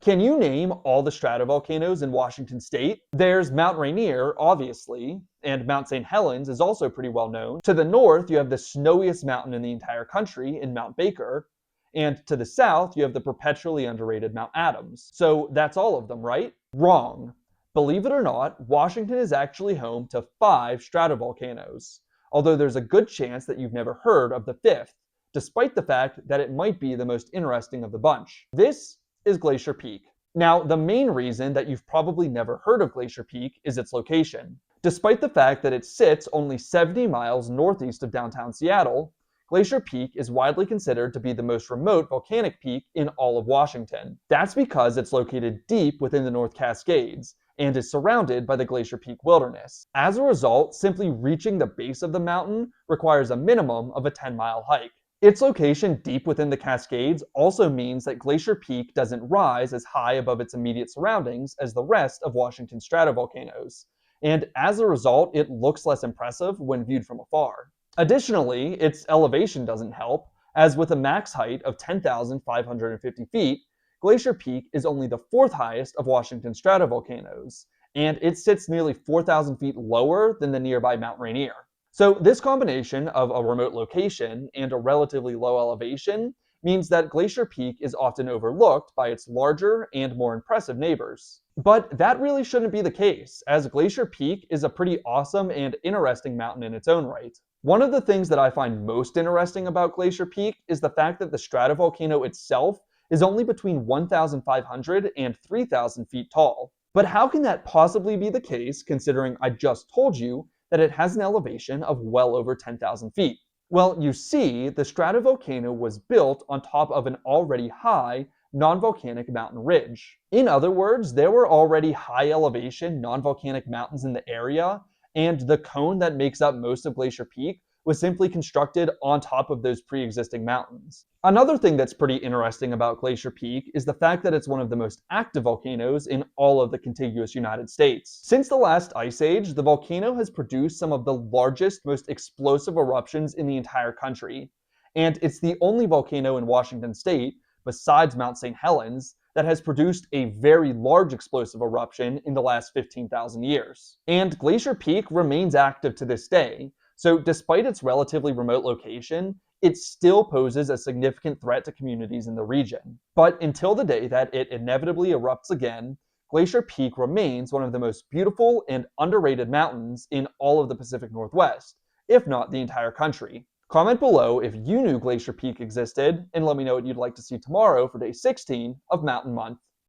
Can you name all the stratovolcanoes in Washington state? There's Mount Rainier, obviously, and Mount St. Helens is also pretty well known. To the north, you have the snowiest mountain in the entire country in Mount Baker. And to the south, you have the perpetually underrated Mount Adams. So that's all of them, right? Wrong. Believe it or not, Washington is actually home to 5 stratovolcanoes, although there's a good chance that you've never heard of the 5th, despite the fact that it might be the most interesting of the bunch. This is Glacier Peak. Now, the main reason that you've probably never heard of Glacier Peak is its location. Despite the fact that it sits only 70 miles northeast of downtown Seattle, Glacier Peak is widely considered to be the most remote volcanic peak in all of Washington. That's because it's located deep within the North Cascades and is surrounded by the Glacier Peak Wilderness. As a result, simply reaching the base of the mountain requires a minimum of a 10-mile hike. Its location deep within the Cascades also means that Glacier Peak doesn't rise as high above its immediate surroundings as the rest of Washington's stratovolcanoes, and as a result, it looks less impressive when viewed from afar. Additionally, its elevation doesn't help, as with a max height of 10,550 feet, Glacier Peak is only the 4th highest of Washington's stratovolcanoes, and it sits nearly 4,000 feet lower than the nearby Mount Rainier. So this combination of a remote location and a relatively low elevation means that Glacier Peak is often overlooked by its larger and more impressive neighbors. But that really shouldn't be the case, as Glacier Peak is a pretty awesome and interesting mountain in its own right. One of the things that I find most interesting about Glacier Peak is the fact that the stratovolcano itself is only between 1,500 and 3,000 feet tall. But how can that possibly be the case, considering I just told you that it has an elevation of well over 10,000 feet? Well, you see, the stratovolcano was built on top of an already high non-volcanic mountain ridge. In other words, there were already high elevation non-volcanic mountains in the area, and the cone that makes up most of Glacier Peak was simply constructed on top of those pre-existing mountains. Another thing that's pretty interesting about Glacier Peak is the fact that it's one of the most active volcanoes in all of the contiguous United States. Since the last ice age, the volcano has produced some of the largest, most explosive eruptions in the entire country. And it's the only volcano in Washington state, besides Mount St. Helens, that has produced a very large explosive eruption in the last 15,000 years. And Glacier Peak remains active to this day, so despite its relatively remote location, it still poses a significant threat to communities in the region. But until the day that it inevitably erupts again, Glacier Peak remains one of the most beautiful and underrated mountains in all of the Pacific Northwest, if not the entire country. Comment below if you knew Glacier Peak existed, and let me know what you'd like to see tomorrow for day 16 of Mountain Month.